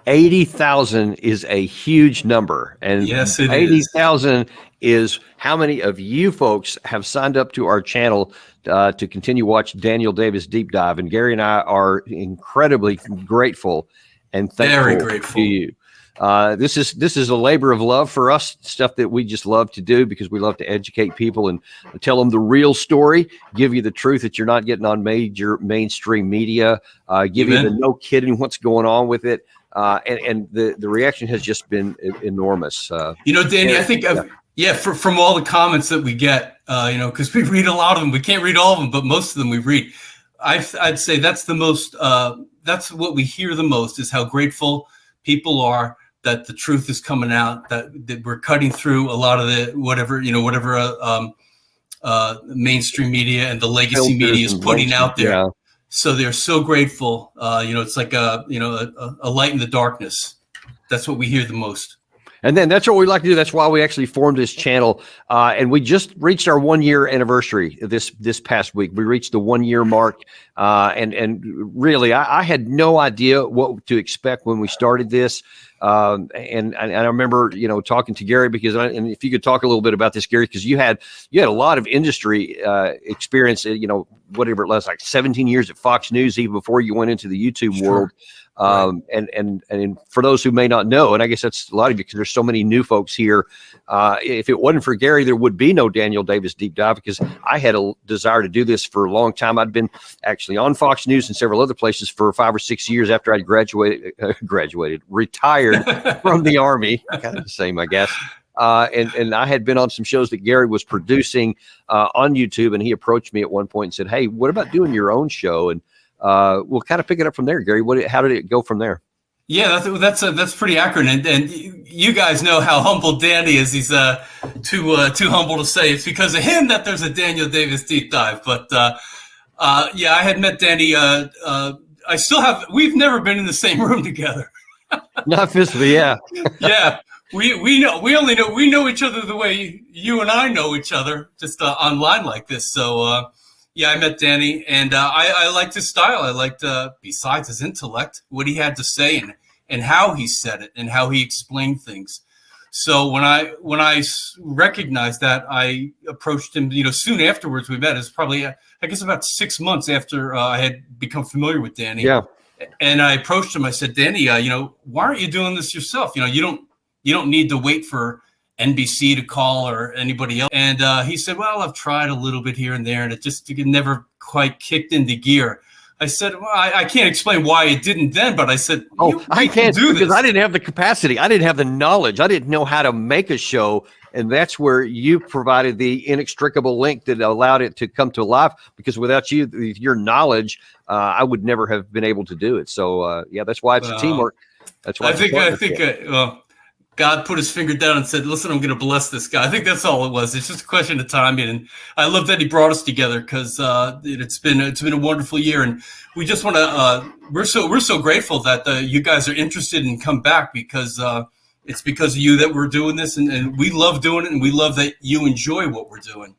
80,000 is a huge number, and yes, it 80,000 is how many of you folks have signed up to our channel to continue watching Daniel Davis Deep Dive. And Gary and I are incredibly grateful and thankful Very grateful to you. This is a labor of love for us, stuff that we just love to do because we love to educate people and tell them the real story, give you the truth that you're not getting on major mainstream media, give you the no kidding what's going on with it. And the reaction has just been enormous. Danny, I think from all the comments that we get, because we read a lot of them. We can't read all of them, but most of them we read. I'd say that's the most. That's what we hear the most, is how grateful people are that the truth is coming out, that we're cutting through a lot of the whatever mainstream media and the legacy media is putting out there. Yeah. So they're so grateful. It's like a light in the darkness. That's what we hear the most. And then that's what we like to do. That's why we actually formed this channel. And we just reached our 1 year anniversary this past week. We reached the 1 year mark. And really, I had no idea what to expect when we started this. And I remember, talking to Gary and if you could talk a little bit about this, Gary, because you had a lot of industry experience, whatever it was, like 17 years at Fox News, even before you went into the YouTube world. And for those who may not know, and I guess that's a lot of you because there's so many new folks here. If it wasn't for Gary, there would be no Daniel Davis Deep Dive, because I had a desire to do this for a long time. I'd been actually on Fox News and several other places for 5 or 6 years after I'd retired from the Army. Kind of the same, I guess. And I had been on some shows that Gary was producing on YouTube, and he approached me at one point and said, "Hey, what about doing your own show?" And we'll kind of pick it up from there, Gary. How did it go from there? Yeah, that's pretty accurate. And you guys know how humble Danny is. He's too humble to say it's because of him that there's a Daniel Davis Deep Dive. But I had met Danny. I still have. We've never been in the same room together. Not physically, yeah. Yeah, we know each other the way you and I know each other, just online like this. So. I met Danny, and I liked his style. I liked, besides his intellect, what he had to say and how he said it and how he explained things. So when I recognized that, I approached him. Soon afterwards we met. It was probably, I guess, about 6 months after I had become familiar with Danny. Yeah. And I approached him. I said, Danny, why aren't you doing this yourself? You don't need to wait for NBC to call or anybody else. And he said, well, I've tried a little bit here and there, and it never quite kicked into gear. I said, well, I can't explain why it didn't then, but I said, I can't do this because I didn't have the capacity. I didn't have the knowledge. I didn't know how to make a show. And that's where you provided the inextricable link that allowed it to come to life, because without your knowledge, I would never have been able to do it. So that's why it's a teamwork. That's why I think God put his finger down and said, listen, I'm going to bless this guy. I think that's all it was. It's just a question of timing. And I love that he brought us together, because it's been a wonderful year. And we just want to, we're so grateful that you guys are interested and come back, because it's because of you that we're doing this. And we love doing it. And we love that you enjoy what we're doing.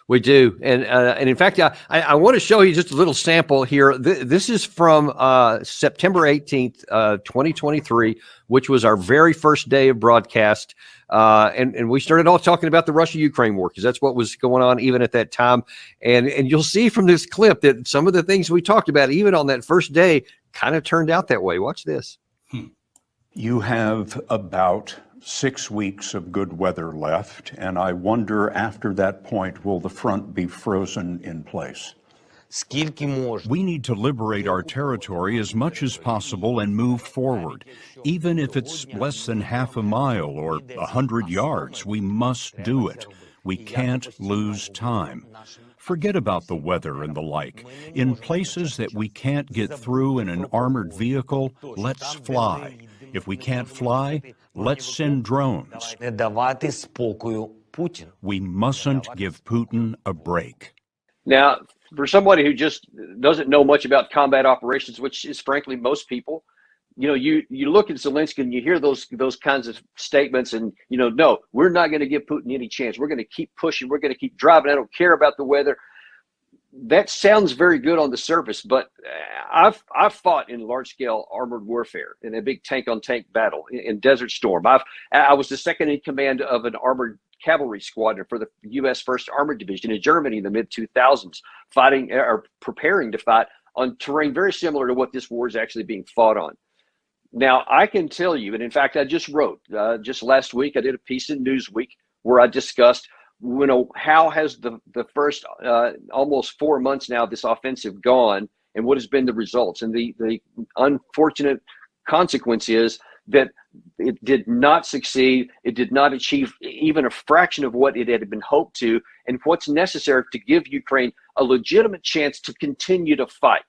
We do. And in fact, I want to show you just a little sample here. This is from September 18th, 2023, which was our very first day of broadcast. And we started off talking about the Russia-Ukraine war, because that's what was going on even at that time. And you'll see from this clip that some of the things we talked about, even on that first day, kind of turned out that way. Watch this. You have about 6 weeks of good weather left, and I wonder, after that point, will the front be frozen in place? We need to liberate our territory as much as possible and move forward. Even if it's less than half a mile or 100 yards, we must do it. We can't lose time. Forget about the weather and the like. In places that we can't get through in an armored vehicle, let's fly. If we can't fly, let's send drones. We mustn't give Putin a break. Now, for somebody who just doesn't know much about combat operations, which is frankly most people, you look at Zelensky and you hear those kinds of statements, and no, we're not going to give Putin any chance. We're going to keep pushing. We're going to keep driving. I don't care about the weather. that sounds very good on the surface, but I've fought in large scale armored warfare in a big tank on tank battle in Desert Storm. I was the second in command of an armored cavalry squadron for the U.S. First Armored Division in Germany in the mid 2000s, fighting or preparing to fight on terrain very similar to what this war is actually being fought on. Now, I can tell you, and in fact, I just wrote just last week, I did a piece in Newsweek where I discussed, how has the first almost 4 months now of this offensive gone, and what has been the results. And the unfortunate consequence is that it did not succeed. It did not achieve even a fraction of what it had been hoped to, and what's necessary to give Ukraine a legitimate chance to continue to fight.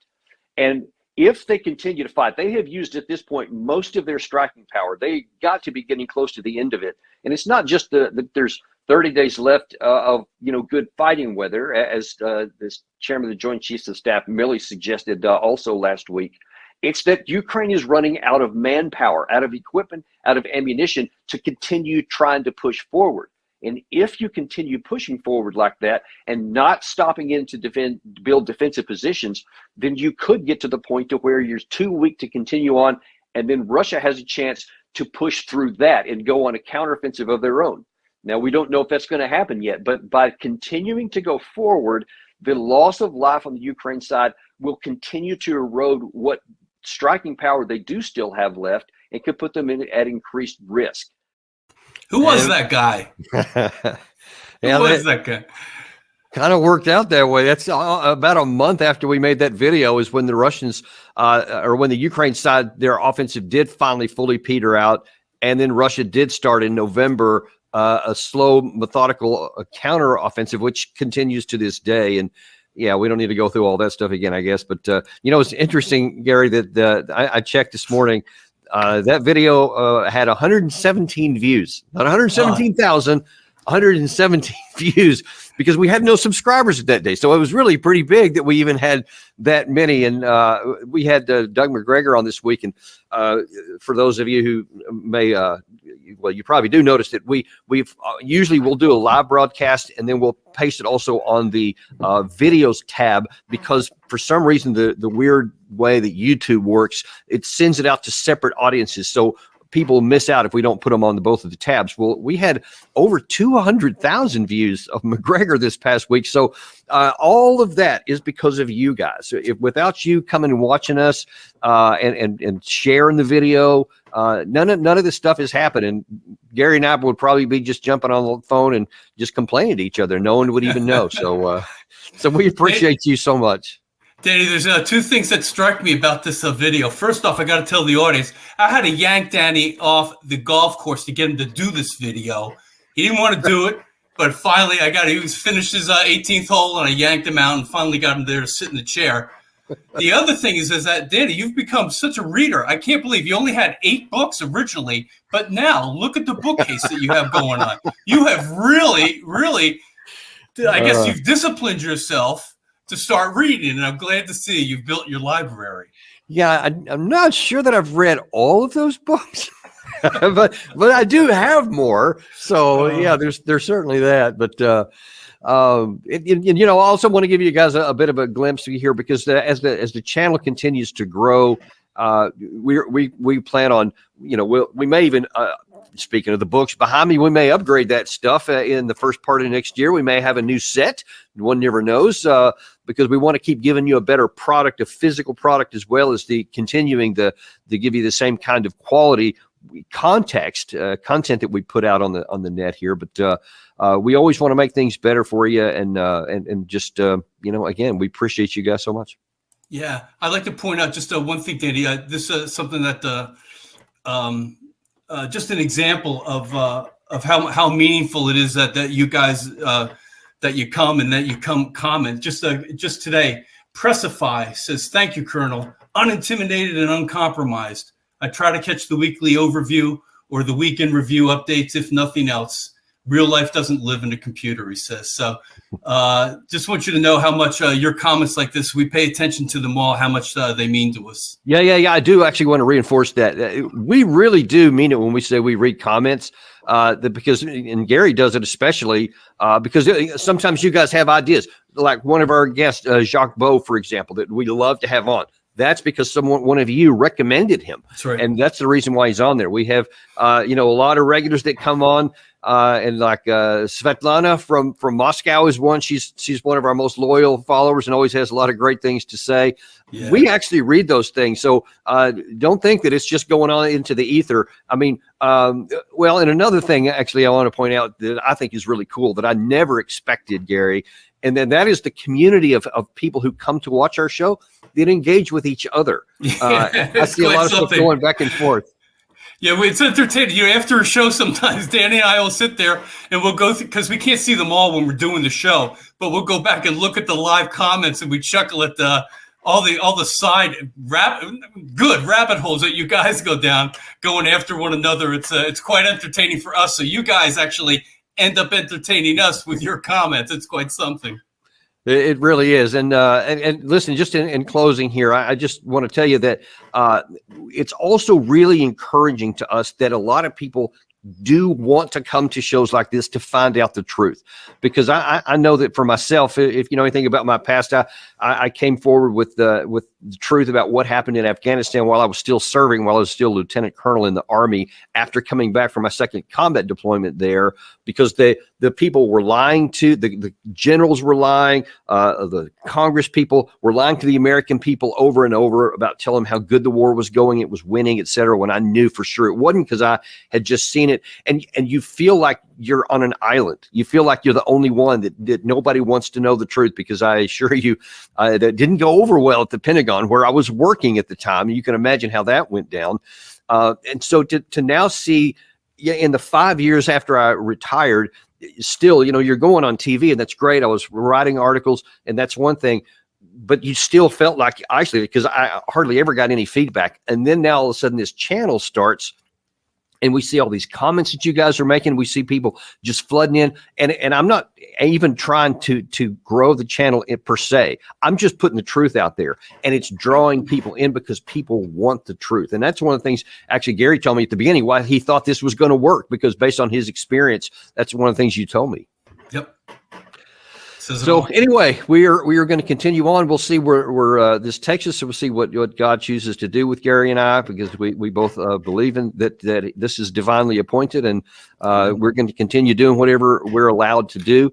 And if they continue to fight, they have used at this point most of their striking power. They got to be getting close to the end of it. And it's not just there's 30 days left of good fighting weather, as this chairman of the Joint Chiefs of Staff, Milley, suggested also last week. It's that Ukraine is running out of manpower, out of equipment, out of ammunition to continue trying to push forward. And if you continue pushing forward like that and not stopping in to build defensive positions, then you could get to the point to where you're too weak to continue on, and then Russia has a chance to push through that and go on a counteroffensive of their own. Now, we don't know if that's going to happen yet, but by continuing to go forward, the loss of life on the Ukraine side will continue to erode what striking power they do still have left and could put them at increased risk. Who was that guy? Yeah, Who was that guy? Kind of worked out that way. That's about a month after we made that video is when the Russians, or when the Ukraine side, their offensive did finally fully peter out. And then Russia did start in November a slow, methodical counter offensive, which continues to this day. And yeah, we don't need to go through all that stuff again, I guess. But, it's interesting, Gary, that I checked this morning. That video had 117 views, not 117,000, 117 views, because we had no subscribers that day. So it was really pretty big that we even had that many. And we had Doug McGregor on this week. And for those of you who may, you probably do notice that we've usually we'll do a live broadcast and then we'll paste it also on the videos tab, because for some reason the weird way that YouTube works, it sends it out to separate audiences. So people miss out if we don't put them on both of the tabs. Well, we had over 200,000 views of McGregor this past week. So all of that is because of you guys. If without you coming and watching us and sharing the video, none of this stuff is happening. Gary and I would probably be just jumping on the phone and just complaining to each other. No one would even know. So we appreciate you so much. Danny, there's two things that struck me about this video. First off, I got to tell the audience, I had to yank Danny off the golf course to get him to do this video. He didn't want to do it, but finally he was finished his 18th hole, and I yanked him out and finally got him there to sit in the chair. The other thing is that, Danny, you've become such a reader. I can't believe you only had 8 books originally, but now look at the bookcase that you have going on. You have really, I guess you've disciplined yourself to start reading, and I'm glad to see you've built your library. Yeah, I'm not sure that I've read all of those books, but I do have more. So yeah, there's certainly that. But I also want to give you guys a bit of a glimpse here, because as the channel continues to grow, we plan on, we may even. Speaking of the books behind me, we may upgrade that stuff in the first part of next year. We may have a new set. One never knows, because we want to keep giving you a better product, a physical product, as well as continuing to give you the same kind of quality content that we put out on the net here. But we always want to make things better for you, and just again, we appreciate you guys so much. Yeah, I'd like to point out just one thing, Danny. This is something that just an example of how meaningful it is that you guys that you come and that you comment. Just today, Pressify says, "Thank you, Colonel. Unintimidated and uncompromised. I try to catch the weekly overview or the weekend review updates, if nothing else. Real life doesn't live in a computer," he says. So just want you to know how much your comments like this, we pay attention to them all, how much they mean to us. Yeah. I do actually want to reinforce that. We really do mean it when we say we read comments. because, and Gary does it especially because sometimes you guys have ideas. Like one of our guests, Jacques Beau, for example, that we love to have on. That's because one of you recommended him. That's right. And that's the reason why he's on there. We have, a lot of regulars that come on, and like Svetlana from Moscow is one. She's one of our most loyal followers and always has a lot of great things to say. Yeah. We actually read those things. So don't think that it's just going on into the ether. I mean, and another thing, actually, I want to point out that I think is really cool that I never expected, Gary. And then that is the community of people who come to watch our show that engage with each other. I see a lot of stuff going back and forth. Yeah, it's entertaining. After a show, sometimes Danny and I will sit there and we'll go through, because we can't see them all when we're doing the show, but we'll go back and look at the live comments and we chuckle at all the side good rabbit holes that you guys go down, going after one another. It's quite entertaining for us. So you guys actually end up entertaining us with your comments. It's quite something. It really is. And listen, just in closing here, I just want to tell you that it's also really encouraging to us that a lot of people do want to come to shows like this to find out the truth, because I know that for myself, if you know anything about my past, I came forward with the truth about what happened in Afghanistan while I was still serving, while I was still lieutenant colonel in the Army after coming back from my second combat deployment there, because the people were lying to the generals were lying, the Congress people were lying to the American people over and over about telling them how good the war was going, it was winning, etc. When I knew for sure it wasn't, because I had just seen it. And you feel like you're on an island. You feel like you're the only one that nobody wants to know the truth, because I assure you that didn't go over well at the Pentagon where I was working at the time. You can imagine how that went down. And so to now see in the 5 years after I retired, still, you're going on TV, and that's great. I was writing articles, and that's one thing. But you still felt like isolated because I hardly ever got any feedback. And then now all of a sudden this channel starts, and we see all these comments that you guys are making. We see people just flooding in, and I'm not even trying to grow the channel per se. I'm just putting the truth out there, and it's drawing people in because people want the truth. And that's one of the things, actually, Gary told me at the beginning why he thought this was going to work, because based on his experience, that's one of the things you told me. Yep. So anyway, we are going to continue on. We'll see where this takes us. So we'll see what God chooses to do with Gary and I, because we both believe in that this is divinely appointed, and we're going to continue doing whatever we're allowed to do.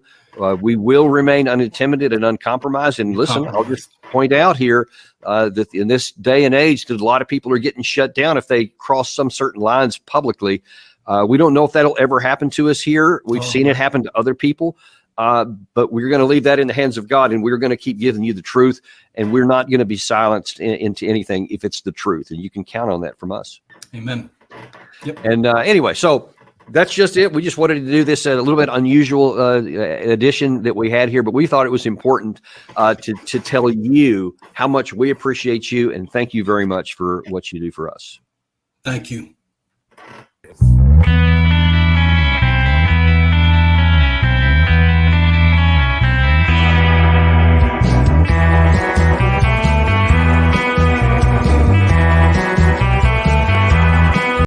We will remain unintimidated and uncompromised. And listen, I'll just point out here that in this day and age, that a lot of people are getting shut down if they cross some certain lines publicly. We don't know if that'll ever happen to us here. We've seen it happen to other people. But we're going to leave that in the hands of God, and we're going to keep giving you the truth, and we're not going to be silenced into anything if it's the truth, and you can count on that from us. Amen. Yep. And anyway, so that's just it. We just wanted to do this a little bit unusual edition that we had here, but we thought it was important to tell you how much we appreciate you, and thank you very much for what you do for us. Thank you.